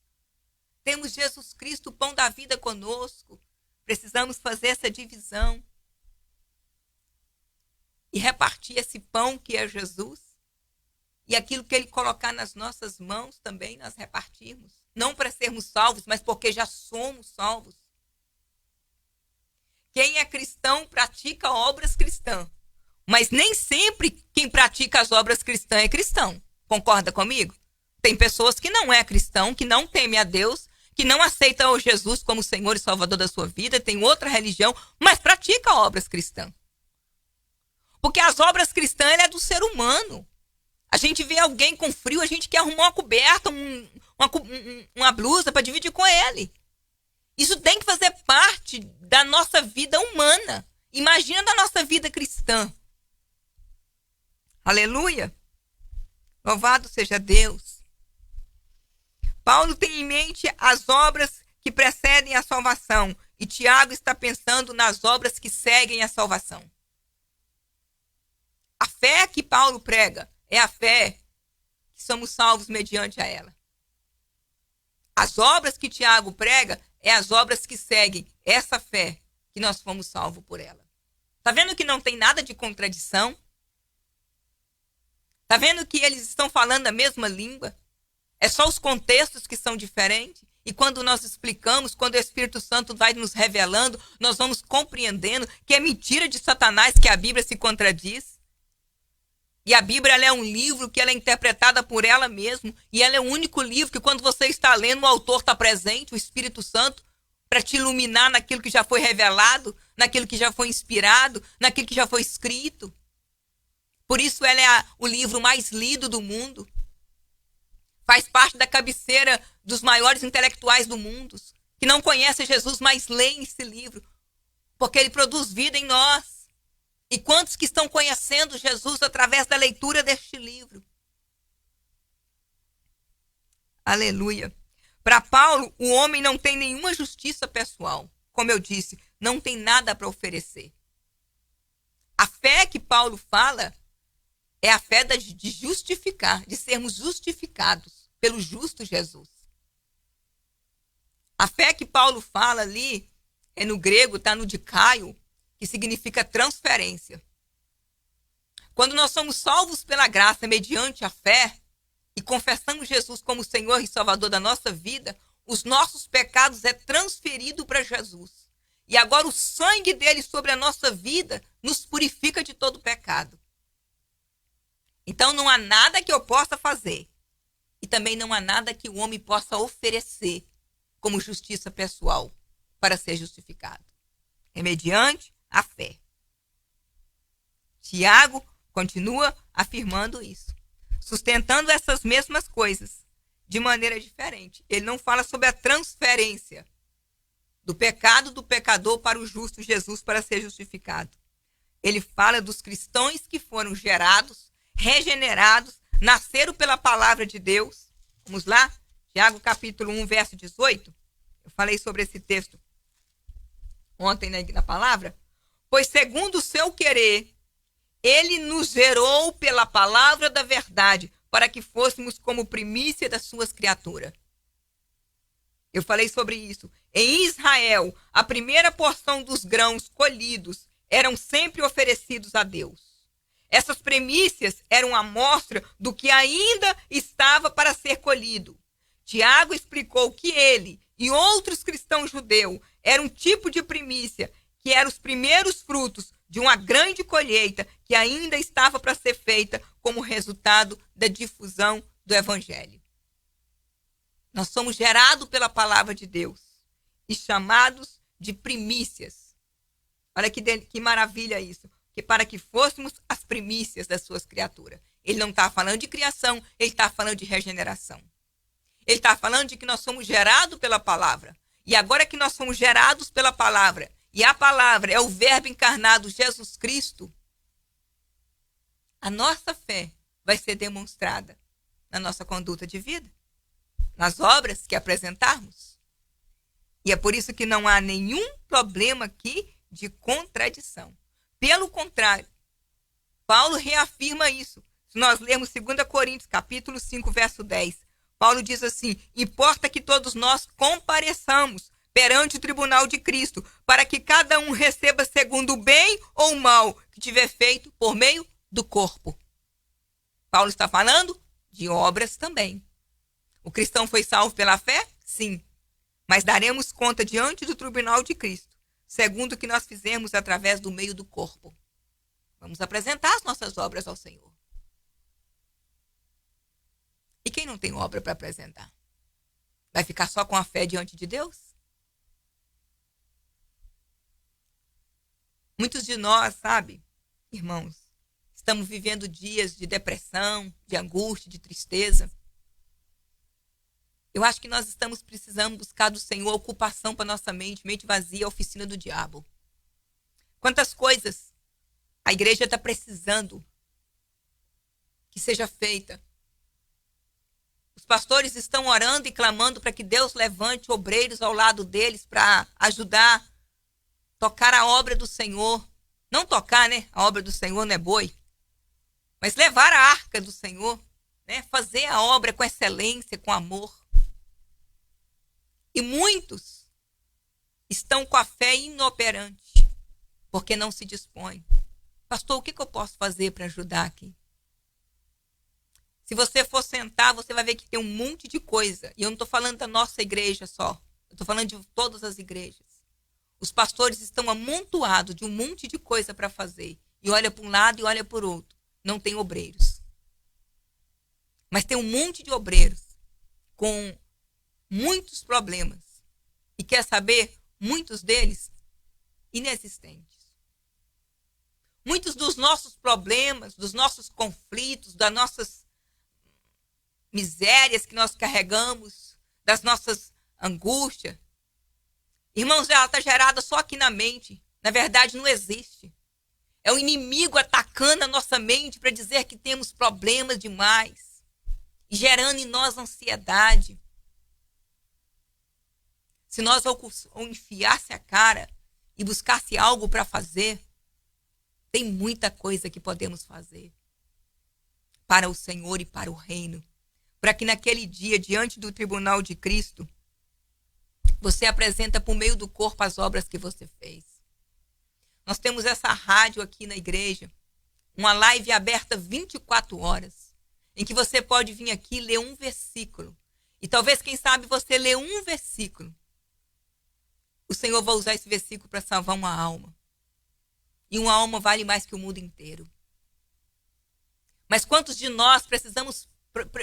Temos Jesus Cristo, o pão da vida conosco. Precisamos fazer essa divisão e repartir esse pão que é Jesus. E aquilo que ele colocar nas nossas mãos também nós repartirmos. Não para sermos salvos, mas porque já somos salvos. Quem é cristão pratica obras cristãs. Mas nem sempre quem pratica as obras cristãs é cristão. Concorda comigo? Tem pessoas que não é cristão, que não teme a Deus, que não aceita o Jesus como Senhor e Salvador da sua vida, tem outra religião, mas pratica obras cristãs. Porque as obras cristãs é do ser humano. A gente vê alguém com frio, a gente quer arrumar uma coberta, uma blusa para dividir com ele. Isso tem que fazer parte da nossa vida humana. Imagina da nossa vida cristã. Aleluia! Louvado seja Deus. Paulo tem em mente as obras que precedem a salvação. E Tiago está pensando nas obras que seguem a salvação. A fé que Paulo prega é a fé que somos salvos mediante a ela. As obras que Tiago prega é as obras que seguem essa fé que nós fomos salvos por ela. Está vendo que não tem nada de contradição? Está vendo que eles estão falando a mesma língua? É só os contextos que são diferentes. E quando nós explicamos, quando o Espírito Santo vai nos revelando, nós vamos compreendendo que é mentira de Satanás que a Bíblia se contradiz. E a Bíblia ela é um livro que ela é interpretada por ela mesma. E ela é o único livro que quando você está lendo, o autor está presente, o Espírito Santo, para te iluminar naquilo que já foi revelado, naquilo que já foi inspirado, naquilo que já foi escrito. Por isso ela é o livro mais lido do mundo. Faz parte da cabeceira dos maiores intelectuais do mundo, que não conhecem Jesus, mas leem esse livro, porque ele produz vida em nós. E quantos que estão conhecendo Jesus através da leitura deste livro? Aleluia. Para Paulo, o homem não tem nenhuma justiça pessoal. Como eu disse, não tem nada para oferecer. A fé que Paulo fala é a fé de justificar, de sermos justificados pelo justo Jesus. A fé que Paulo fala ali, no grego, está no dicaio, que significa transferência. Quando nós somos salvos pela graça mediante a fé e confessamos Jesus como Senhor e Salvador da nossa vida, os nossos pecados é transferido para Jesus. E agora o sangue dele sobre a nossa vida nos purifica de todo pecado. Então não há nada que eu possa fazer. E também não há nada que o homem possa oferecer como justiça pessoal para ser justificado. É mediante a fé. Tiago continua afirmando isso, sustentando essas mesmas coisas de maneira diferente. Ele não fala sobre a transferência do pecado do pecador para o justo Jesus para ser justificado. Ele fala dos cristãos que foram gerados, regenerados, nasceram pela palavra de Deus. Vamos lá? Tiago capítulo 1, verso 18. Eu falei sobre esse texto ontem na palavra. Pois segundo o seu querer, ele nos gerou pela palavra da verdade, para que fôssemos como primícia das suas criaturas. Eu falei sobre isso. Em Israel, a primeira porção dos grãos colhidos eram sempre oferecidos a Deus. Essas primícias eram a amostra do que ainda estava para ser colhido. Tiago explicou que ele e outros cristãos judeus eram um tipo de primícia, que eram os primeiros frutos de uma grande colheita que ainda estava para ser feita como resultado da difusão do Evangelho. Nós somos gerados pela palavra de Deus e chamados de primícias. Olha que maravilha isso. Que para que fôssemos as primícias das suas criaturas. Ele não está falando de criação, ele está falando de regeneração. Ele está falando de que nós somos gerados pela palavra. E agora que nós somos gerados pela palavra, e a palavra é o verbo encarnado Jesus Cristo, a nossa fé vai ser demonstrada na nossa conduta de vida, nas obras que apresentarmos. E é por isso que não há nenhum problema aqui de contradição. Pelo contrário, Paulo reafirma isso. Se nós lermos 2 Coríntios, capítulo 5, verso 10, Paulo diz assim: importa que todos nós compareçamos perante o tribunal de Cristo, para que cada um receba segundo o bem ou o mal que tiver feito por meio do corpo. Paulo está falando de obras também. O cristão foi salvo pela fé? Sim. Mas daremos conta diante do tribunal de Cristo, segundo o que nós fizemos através do meio do corpo. Vamos apresentar as nossas obras ao Senhor. E quem não tem obra para apresentar? Vai ficar só com a fé diante de Deus? Muitos de nós, sabe, irmãos, estamos vivendo dias de depressão, de angústia, de tristeza. Eu acho que nós estamos precisando buscar do Senhor ocupação para nossa mente vazia, a oficina do diabo. Quantas coisas a igreja está precisando que seja feita. Os pastores estão orando e clamando para que Deus levante obreiros ao lado deles para ajudar a tocar a obra do Senhor. Não tocar, né? A obra do Senhor não é boi. Mas levar a arca do Senhor, né? Fazer a obra com excelência, com amor. E muitos estão com a fé inoperante, porque não se dispõem. Pastor, o que eu posso fazer para ajudar aqui? Se você for sentar, você vai ver que tem um monte de coisa. E eu não estou falando da nossa igreja só. Eu estou falando de todas as igrejas. Os pastores estão amontoados de um monte de coisa para fazer. E olha para um lado e olha para o outro. Não tem obreiros. Mas tem um monte de obreiros com muitos problemas. E quer saber? Muitos deles inexistentes. Muitos dos nossos problemas, dos nossos conflitos, das nossas misérias que nós carregamos, das nossas angústias. Irmãos, ela está gerada só aqui na mente. Na verdade, não existe. É o inimigo atacando a nossa mente para dizer que temos problemas demais. E gerando em nós ansiedade. Se nós enfiasse a cara e buscasse algo para fazer, tem muita coisa que podemos fazer para o Senhor e para o reino. Para que naquele dia, diante do tribunal de Cristo, você apresenta por meio do corpo as obras que você fez. Nós temos essa rádio aqui na igreja, uma live aberta 24 horas, em que você pode vir aqui ler um versículo. E talvez, quem sabe, você lê um versículo. O Senhor vai usar esse versículo para salvar uma alma. E uma alma vale mais que o mundo inteiro. Mas quantos de nós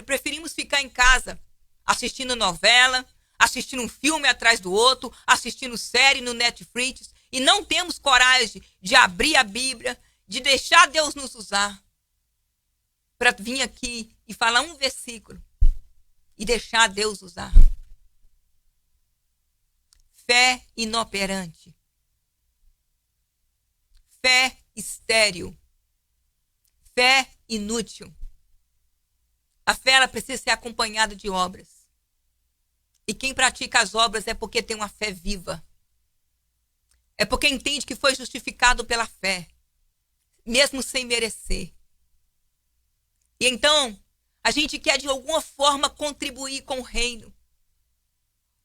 preferimos ficar em casa assistindo novela, assistindo um filme atrás do outro, assistindo série no Netflix, e não temos coragem de abrir a Bíblia, de deixar Deus nos usar, para vir aqui e falar um versículo e deixar Deus usar. Fé inoperante. Fé estéril. Fé inútil. A fé ela precisa ser acompanhada de obras. E quem pratica as obras é porque tem uma fé viva. É porque entende que foi justificado pela fé, mesmo sem merecer. E então, a gente quer de alguma forma contribuir com o reino.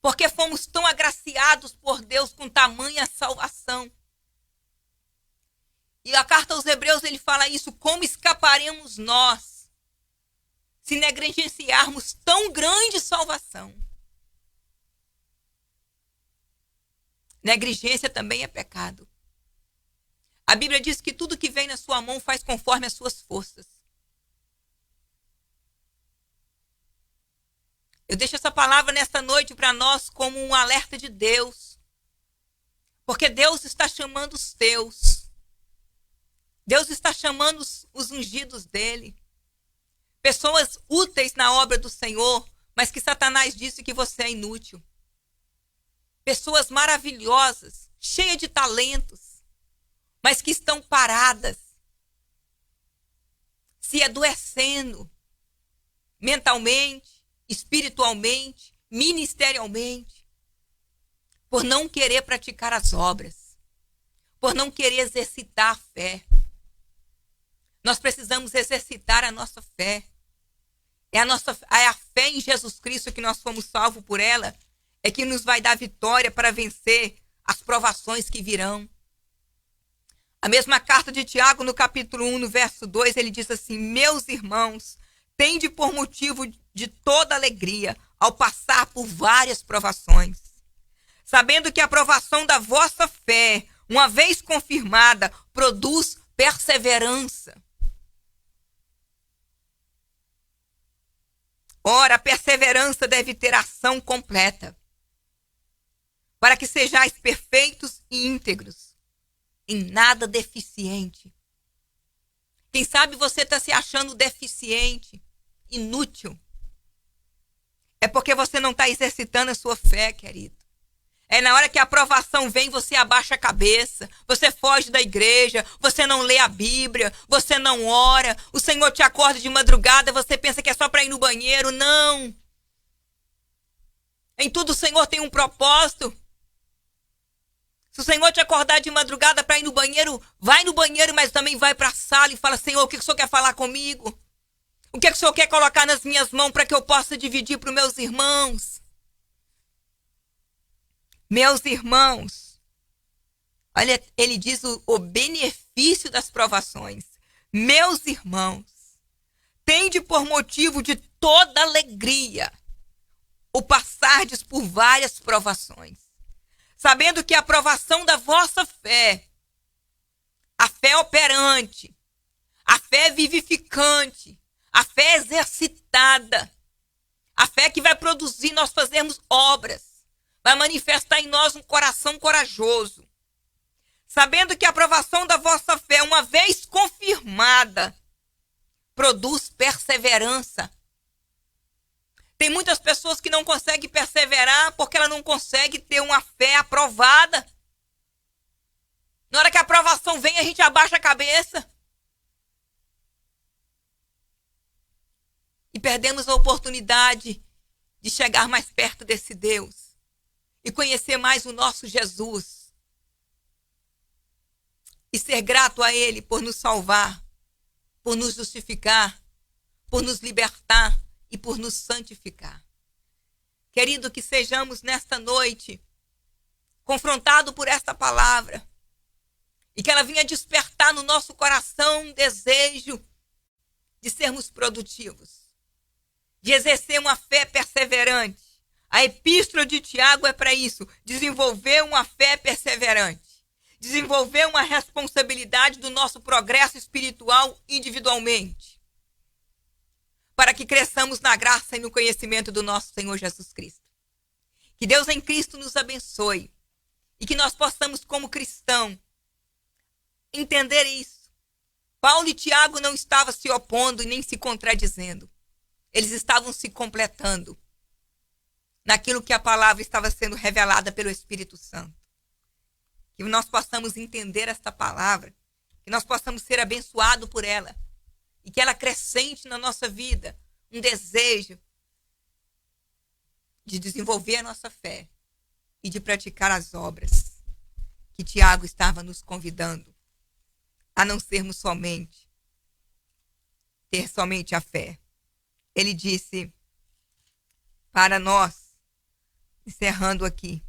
Porque fomos tão agraciados por Deus com tamanha salvação. E a carta aos Hebreus ele fala isso: como escaparemos nós se negligenciarmos tão grande salvação? Negligência também é pecado. A Bíblia diz que tudo que vem na sua mão faz conforme as suas forças. Eu deixo essa palavra nesta noite para nós como um alerta de Deus. Porque Deus está chamando os teus. Deus está chamando os ungidos dele. Pessoas úteis na obra do Senhor, mas que Satanás disse que você é inútil. Pessoas maravilhosas, cheias de talentos, mas que estão paradas, se adoecendo mentalmente, espiritualmente, ministerialmente, por não querer praticar as obras, por não querer exercitar a fé. Nós precisamos exercitar a nossa fé. É a fé em Jesus Cristo que nós fomos salvos por ela, é que nos vai dar vitória para vencer as provações que virão. A mesma carta de Tiago, no capítulo 1, no verso 2, ele diz assim: meus irmãos, tende por motivo de toda alegria ao passar por várias provações, sabendo que a provação da vossa fé, uma vez confirmada, produz perseverança. Ora, a perseverança deve ter ação completa, para que sejais perfeitos e íntegros, em nada deficiente. Quem sabe você está se achando deficiente, inútil. É porque você não está exercitando a sua fé, querido. É na hora que a aprovação vem, você abaixa a cabeça, você foge da igreja, você não lê a Bíblia, você não ora, o Senhor te acorda de madrugada, você pensa que é só para ir no banheiro. Não. Em tudo o Senhor tem um propósito. Se o Senhor te acordar de madrugada para ir no banheiro, vai no banheiro, mas também vai para a sala e fala: Senhor, o que o Senhor quer falar comigo? O que o Senhor quer colocar nas minhas mãos para que eu possa dividir para os meus irmãos? Meus irmãos, olha, ele diz o benefício das provações. Meus irmãos, tende por motivo de toda alegria o passardes por várias provações, sabendo que a provação da vossa fé, a fé operante, a fé vivificante, a fé exercitada, a fé que vai produzir nós fazermos obras, vai manifestar em nós um coração corajoso. Sabendo que a aprovação da vossa fé, uma vez confirmada, produz perseverança. Tem muitas pessoas que não conseguem perseverar porque ela não consegue ter uma fé aprovada. Na hora que a aprovação vem, a gente abaixa a cabeça. E perdemos a oportunidade de chegar mais perto desse Deus e conhecer mais o nosso Jesus e ser grato a Ele por nos salvar, por nos justificar, por nos libertar e por nos santificar. Querido, que sejamos nesta noite confrontados por esta palavra e que ela venha despertar no nosso coração um desejo de sermos produtivos, de exercer uma fé perseverante. A epístola de Tiago é para isso, desenvolver uma fé perseverante, desenvolver uma responsabilidade do nosso progresso espiritual individualmente, para que cresçamos na graça e no conhecimento do nosso Senhor Jesus Cristo. Que Deus em Cristo nos abençoe e que nós possamos, como cristão, entender isso. Paulo e Tiago não estavam se opondo e nem se contradizendo. Eles estavam se completando naquilo que a palavra estava sendo revelada pelo Espírito Santo. Que nós possamos entender esta palavra, que nós possamos ser abençoados por ela e que ela acrescente na nossa vida um desejo de desenvolver a nossa fé e de praticar as obras que Tiago estava nos convidando a não sermos ter somente a fé. Ele disse para nós, encerrando aqui: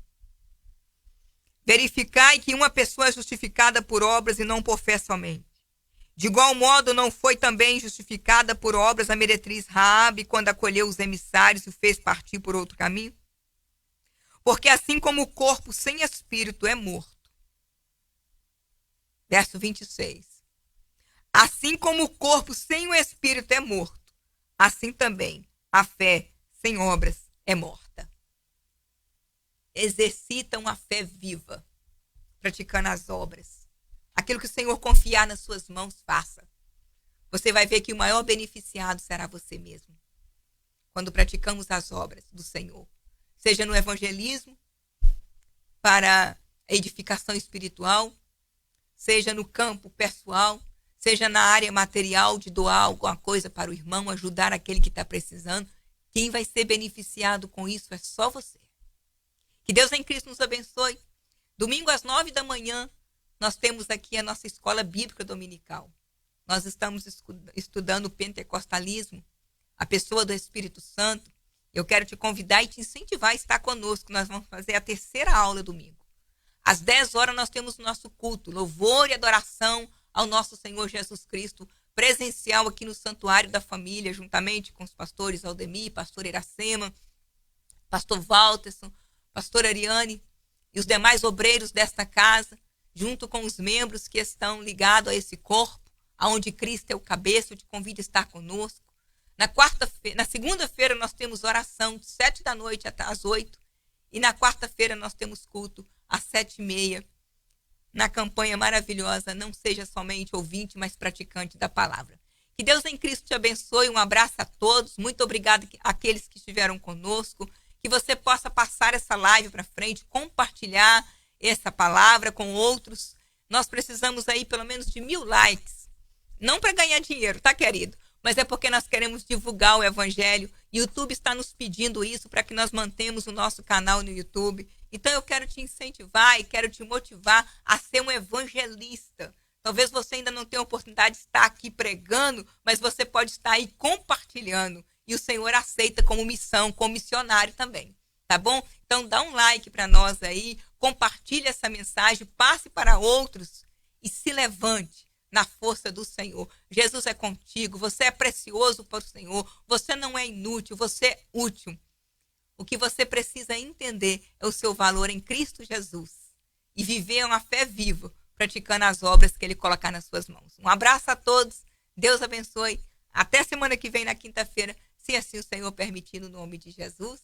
verificai que uma pessoa é justificada por obras e não por fé somente. De igual modo, não foi também justificada por obras a meretriz Raabe quando acolheu os emissários e o fez partir por outro caminho? Porque assim como o corpo sem espírito é morto. Verso 26. Assim como o corpo sem o espírito é morto, assim também a fé sem obras é morta. Exercita uma fé viva, praticando as obras. Aquilo que o Senhor confiar nas suas mãos, faça. Você vai ver que o maior beneficiado será você mesmo. Quando praticamos as obras do Senhor, seja no evangelismo, para a edificação espiritual, seja no campo pessoal, seja na área material de doar alguma coisa para o irmão, ajudar aquele que está precisando. Quem vai ser beneficiado com isso é só você. Que Deus em Cristo nos abençoe. Domingo às 9 da manhã, nós temos aqui a nossa escola bíblica dominical. Nós estamos estudando o pentecostalismo, a pessoa do Espírito Santo. Eu quero te convidar e te incentivar a estar conosco. Nós vamos fazer a terceira aula domingo. Às 10 horas nós temos o nosso culto, louvor e adoração ao nosso Senhor Jesus Cristo, presencial aqui no Santuário da Família, juntamente com os pastores Aldemir, pastor Iracema, pastor Walterson, pastor Ariane e os demais obreiros desta casa, junto com os membros que estão ligados a esse corpo, aonde Cristo é o cabeça. Eu te convido a estar conosco. Na segunda-feira nós temos oração de 7 da noite até as 8. E na quarta-feira nós temos culto às 7h30. Na campanha maravilhosa, não seja somente ouvinte, mas praticante da palavra. Que Deus em Cristo te abençoe. Um abraço a todos. Muito obrigado àqueles que estiveram conosco. Que você possa passar essa live para frente, compartilhar essa palavra com outros. Nós precisamos aí pelo menos de 1000 likes. Não para ganhar dinheiro, tá, querido? Mas é porque nós queremos divulgar o evangelho. YouTube está nos pedindo isso para que nós mantemos o nosso canal no YouTube. Então eu quero te incentivar e quero te motivar a ser um evangelista. Talvez você ainda não tenha a oportunidade de estar aqui pregando, mas você pode estar aí compartilhando. E o Senhor aceita como missão, como missionário também. Tá bom? Então dá um like para nós aí, compartilhe essa mensagem, passe para outros e se levante na força do Senhor. Jesus é contigo, você é precioso para o Senhor, você não é inútil, você é útil. O que você precisa entender é o seu valor em Cristo Jesus e viver uma fé viva, praticando as obras que Ele colocar nas suas mãos. Um abraço a todos, Deus abençoe. Até semana que vem, na quinta-feira, se assim o Senhor permitir, no nome de Jesus.